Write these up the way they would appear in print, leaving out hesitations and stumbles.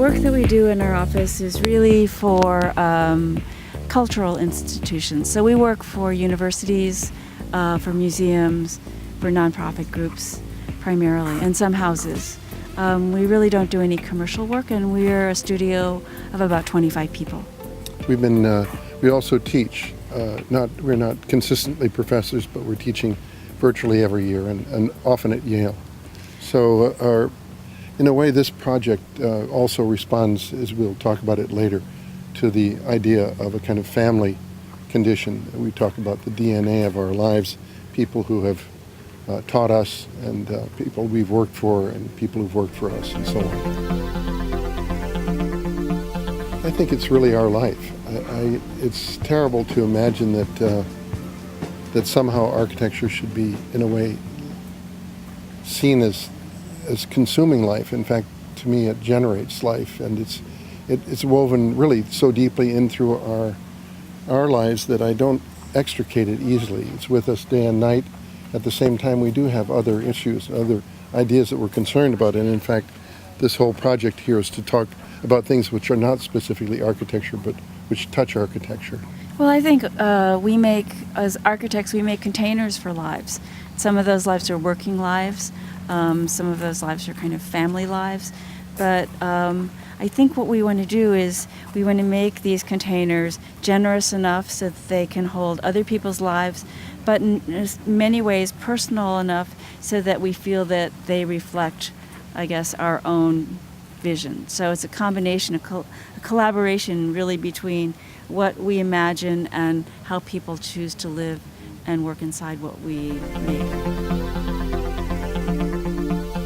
work that we do in our office is really for cultural institutions. So we work for universities, for museums, for nonprofit groups primarily, and some houses. We really don't do any commercial work, and we're a studio of about 25 people. We also teach. We're not consistently professors, but we're teaching virtually every year, and often at Yale. So in a way, this project also responds, as we'll talk about it later, to the idea of a kind of family condition. We talk about the DNA of our lives, people who have taught us, and people we've worked for, and people who've worked for us, and so on. I think it's really our life. It's terrible to imagine that somehow architecture should be, in a way, seen as consuming life. In fact, to me, it generates life, and it's woven really so deeply in through our lives that I don't extricate it easily. It's with us day and night. At the same time, we do have other issues, other ideas that we're concerned about, and in fact, this whole project here is to talk about things which are not specifically architecture, but which touch architecture. Well, I think as architects, we make containers for lives. Some of those lives are working lives. Some of those lives are kind of family lives. But I think what we want to do is we want to make these containers generous enough so that they can hold other people's lives, but in many ways personal enough so that we feel that they reflect, I guess, our own vision. So it's a combination, a collaboration really between what we imagine and how people choose to live and work inside what we make.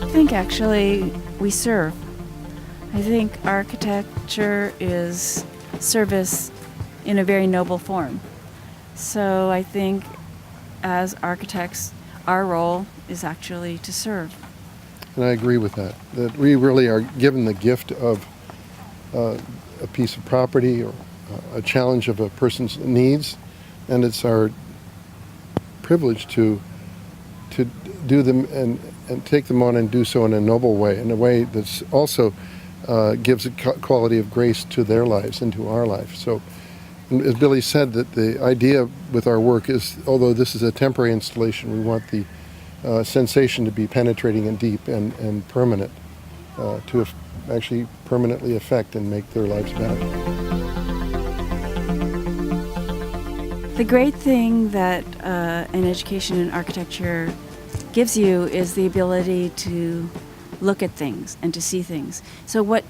I think actually we serve. I think architecture is service in a very noble form. So I think as architects, our role is actually to serve. And I agree with that we really are given the gift of a piece of property or a challenge of a person's needs, and it's our privilege to do them and take them on and do so in a noble way, in a way that's also gives a quality of grace to their lives and to our life. So, as Billie said, that the idea with our work is, although this is a temporary installation, we want the sensation to be penetrating and deep and permanent, to actually permanently affect and make their lives better. The great thing that an education in architecture gives you is the ability to look at things and to see things. So what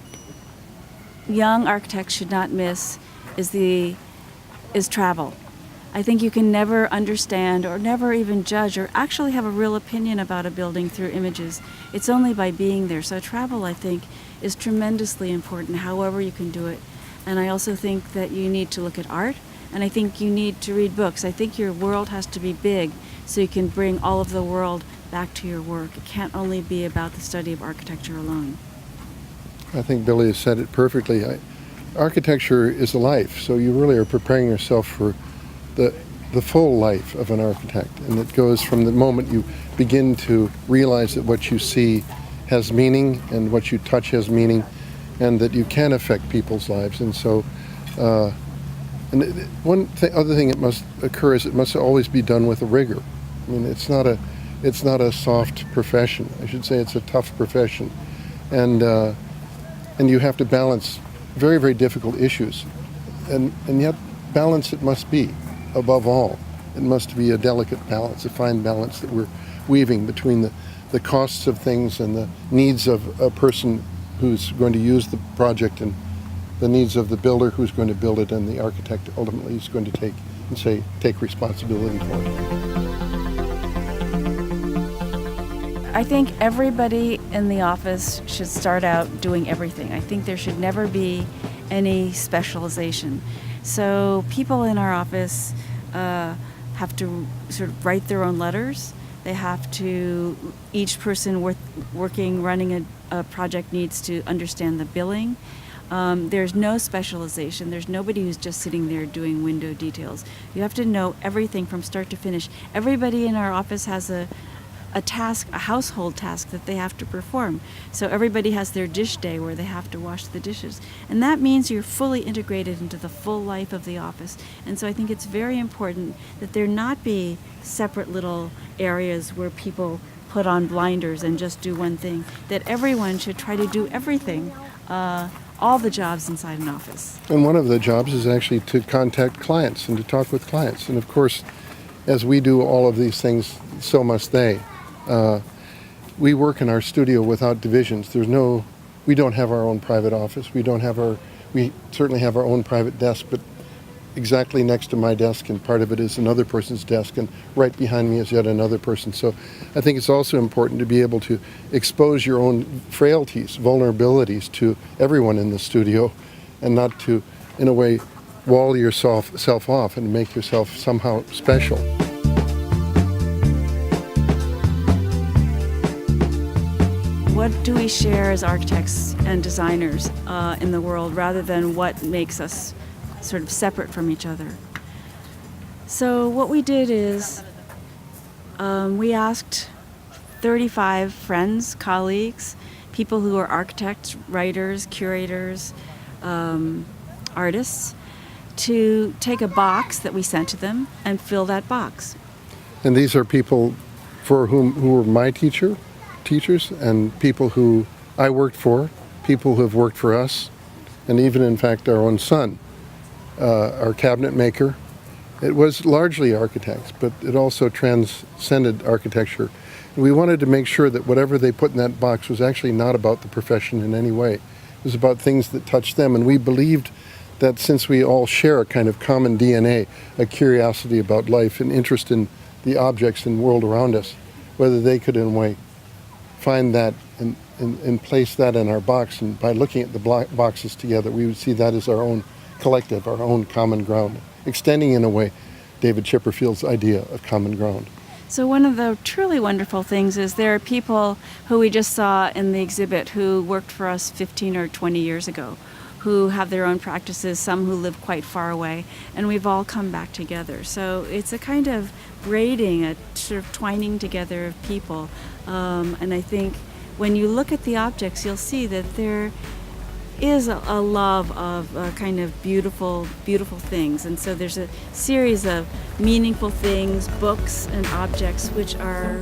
young architects should not miss is travel. I think you can never understand or never even judge or actually have a real opinion about a building through images. It's only by being there. So travel, I think, is tremendously important, however you can do it. And I also think that you need to look at art, and I think you need to read books. I think your world has to be big so you can bring all of the world back to your work. It can't only be about the study of architecture alone. I think Billie has said it perfectly. Architecture is a life, so you really are preparing yourself for the full life of an architect, and it goes from the moment you begin to realize that what you see has meaning and what you touch has meaning, and that you can affect people's lives. And so and other thing that must occur is it must always be done with a rigor. I mean, it's not a soft profession. I should say it's a tough profession, and you have to balance very, very difficult issues, and yet balance it must be. Above all, it must be a delicate balance, a fine balance that we're weaving between the costs of things and the needs of a person who's going to use the project, and the needs of the builder who's going to build it, and the architect ultimately is going to take responsibility for it. I think everybody in the office should start out doing everything. I think there should never be any specialization. So people in our office have to sort of write their own letters. They have to, each person running a project needs to understand the billing. There's no specialization. There's nobody who's just sitting there doing window details. You have to know everything from start to finish. Everybody in our office has a a task, a household task that they have to perform. So everybody has their dish day where they have to wash the dishes. And that means you're fully integrated into the full life of the office. And so I think it's very important that there not be separate little areas where people put on blinders and just do one thing, that everyone should try to do everything, all the jobs inside an office. And one of the jobs is actually to contact clients and to talk with clients. And of course, as we do all of these things, so must they. We work in our studio without divisions. We don't have our own private office. We certainly have our own private desk, but exactly next to my desk, and part of it is another person's desk, and right behind me is yet another person. So I think it's also important to be able to expose your own frailties, vulnerabilities to everyone in the studio, and not to, in a way, wall yourself off and make yourself somehow special. What do we share as architects and designers in the world, rather than what makes us sort of separate from each other? So what we did is we asked 35 friends, colleagues, people who are architects, writers, curators, artists, to take a box that we sent to them and fill that box. And these are people who were my teachers, and people who I worked for, people who have worked for us, and even in fact our own son, our cabinet maker. It was largely architects, but it also transcended architecture. We wanted to make sure that whatever they put in that box was actually not about the profession in any way. It was about things that touched them, and we believed that since we all share a kind of common DNA, a curiosity about life, an interest in the objects and world around us, whether they could in a way find that and place that in our box, and by looking at the boxes together, we would see that as our own collective, our own common ground, extending in a way David Chipperfield's idea of common ground. So one of the truly wonderful things is there are people who we just saw in the exhibit who worked for us 15 or 20 years ago, who have their own practices, some who live quite far away, and we've all come back together. So it's a kind of braiding, a sort of twining together of people. And I think when you look at the objects, you'll see that there is a love of kind of beautiful things. And so there's a series of meaningful things, books and objects, which are